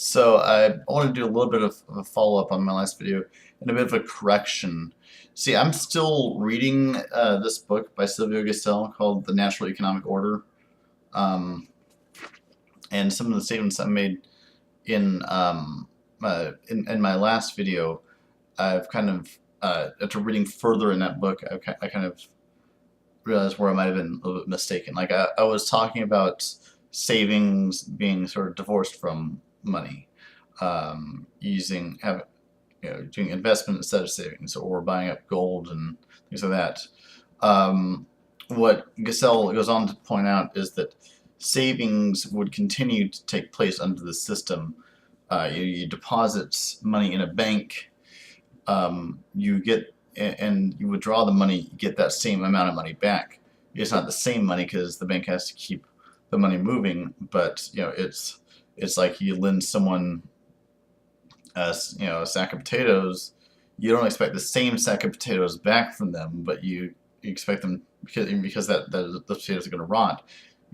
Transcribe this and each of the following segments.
So I want to do a little bit of a follow-up on my last video and a bit of a correction. See, I'm still reading this book by Silvio Gesell called The Natural Economic Order. Um, and some of the statements I made in, in my last video, I've kind of, after reading further in that book, I kind of realized where I might have been a little bit mistaken. Like I was talking about savings being sort of divorced from money, doing investment instead of savings, or buying up gold and things like that. What Gesell goes on to point out is that savings would continue to take place under the system. You deposit money in a bank, you get and you withdraw the money, you get that same amount of money back. It's not the same money because the bank has to keep the money moving, but it's like you lend someone a sack of potatoes. You don't expect the same sack of potatoes back from them, but you expect them because those potatoes are going to rot.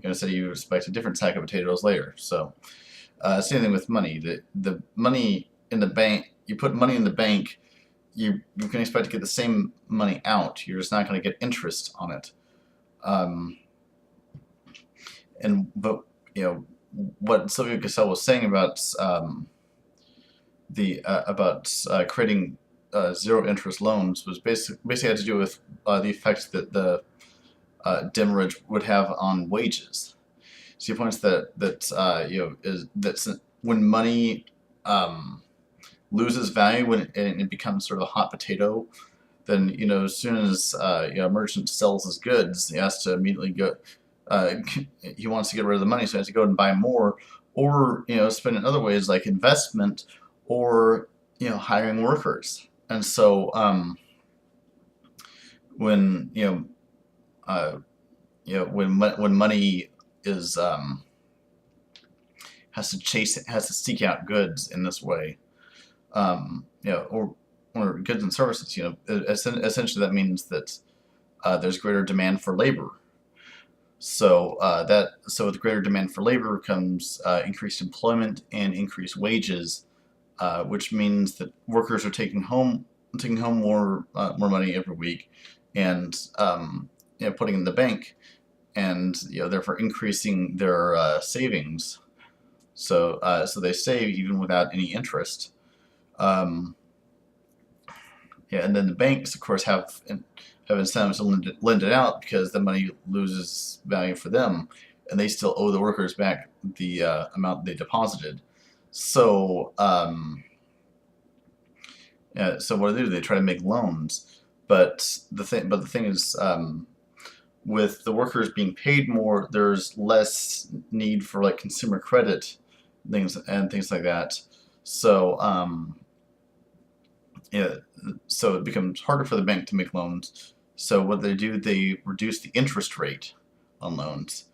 Instead, you expect a different sack of potatoes later. So same thing with money. The money in the bank, you put money in the bank, you can expect to get the same money out. You're just not going to get interest on it. But what Silvio Gesell was saying about creating zero interest loans was basically had to do with the effect that the demurrage would have on wages. So he points that when money loses value, when it becomes sort of a hot potato, then as soon as a merchant sells his goods, he has to immediately go. He wants to get rid of the money, so he has to go and buy more, or spend in other ways like investment, or hiring workers. And so when when money is has to seek out goods in this way, or goods and services, essentially that means that there's greater demand for labor. So with greater demand for labor comes increased employment and increased wages, which means that workers are taking home more money every week, and putting in the bank, and therefore increasing their savings. So they save even without any interest. And then the banks, of course, have incentives to lend it out because the money loses value for them, and they still owe the workers back the amount they deposited. So so what do? They try to make loans, but the thing is, with the workers being paid more, there's less need for like consumer credit things like that. So so it becomes harder for the bank to make loans. So what they do, they reduce the interest rate on loans.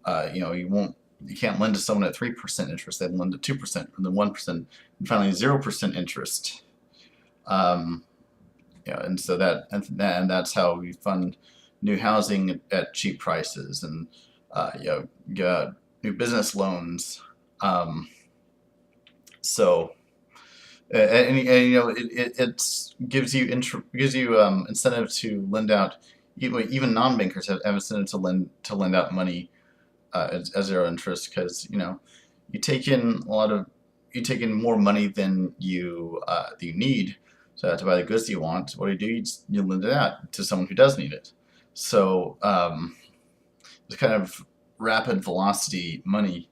You can't lend to someone at 3% interest. They lend at 2%, and then 1%, and finally 0% interest. And so that's how we fund new housing at cheap prices, and new business loans. It gives you incentive to lend out. Even non-bankers have incentive to lend out money at zero interest, because you take in more money than you need, so to buy the goods you want. What do? You lend it out to someone who does need it. So it's kind of rapid velocity money.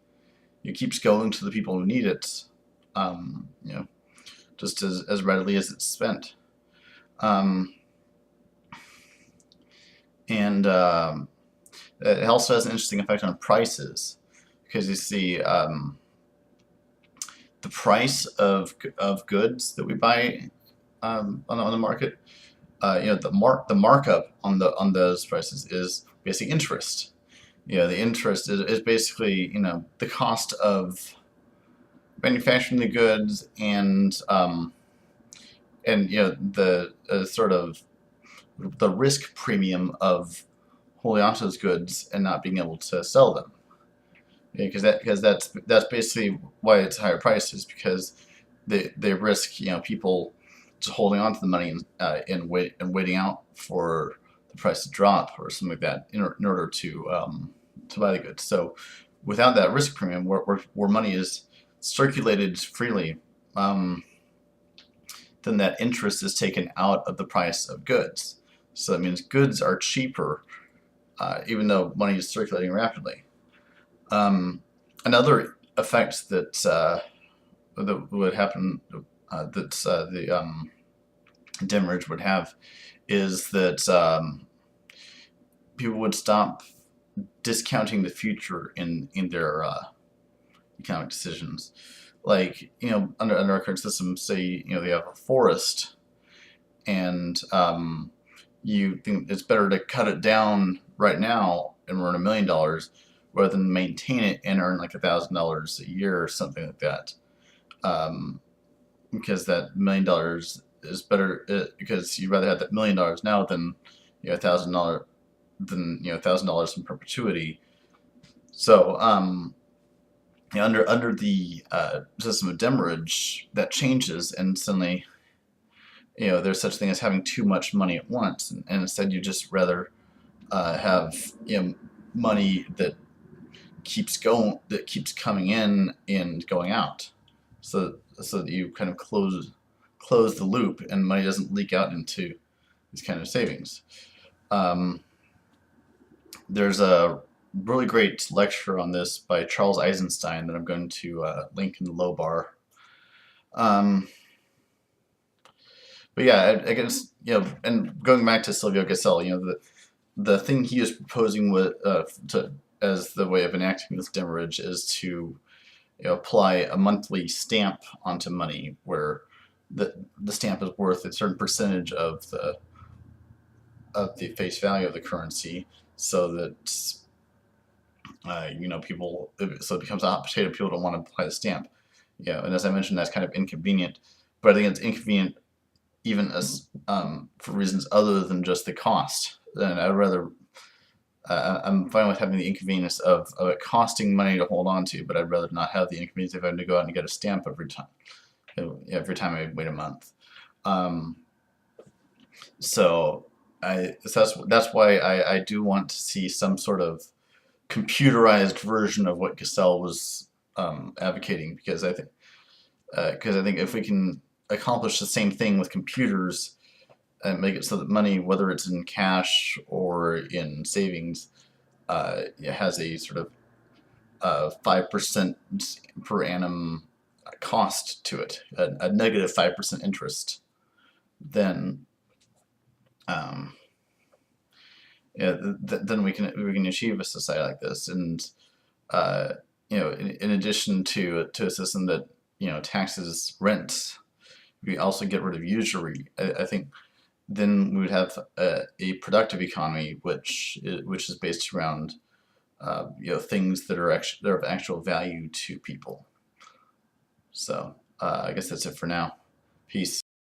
It keeps going to the people who need it. Just as readily as it's spent. And it also has an interesting effect on prices, because you see the price of goods that we buy on the market, the markup on those prices is basically interest. The interest is basically the cost of manufacturing the goods, and the sort of the risk premium of holding onto those goods and not being able to sell them. That's basically why it's higher prices, because they risk, people just holding on to the money and waiting out for the price to drop or something like that in order to buy the goods. So without that risk premium, where money is circulated freely, um, then that interest is taken out of the price of goods. So that means goods are cheaper, even though money is circulating rapidly. Another effect that would happen, that the demurrage would have, is that people would stop discounting the future in their economic decisions. Like, under our current system, say, they have a forest, and you think it's better to cut it down right now and earn $1 million rather than maintain it and earn like $1,000 a year or something like that. Because that $1 million is better, because you'd rather have that $1 million now than $1,000 in perpetuity. So under the system of demurrage, that changes, and suddenly there's such thing as having too much money at once, and instead you just rather have money that keeps coming in and going out, so that you kind of close the loop and money doesn't leak out into these kind of savings. There's a really great lecture on this by Charles Eisenstein that I'm going to link in the low bar. But yeah, I guess, and going back to Silvio Gesell, the thing he is proposing as the way of enacting this demurrage is to apply a monthly stamp onto money, where the stamp is worth a certain percentage of the face value of the currency, so that so it becomes a hot potato. People don't want to apply the stamp. And as I mentioned, that's kind of inconvenient, but I think it's inconvenient even as for reasons other than just the cost. And I'd rather I'm fine with having the inconvenience of it costing money to hold on to, but I'd rather not have the inconvenience of having to go out and get a stamp every time I wait a month. So that's why I do want to see some sort of computerized version of what Gesell was advocating, because I think if we can accomplish the same thing with computers and make it so that money, whether it's in cash or in savings, it has a sort of 5% per annum cost to it, a negative 5% interest, then then we can achieve a society like this. And in addition to a system that taxes rent, we also get rid of usury. I think then we would have a productive economy, which is based around things that are of actual value to people. So I guess that's it for now. Peace.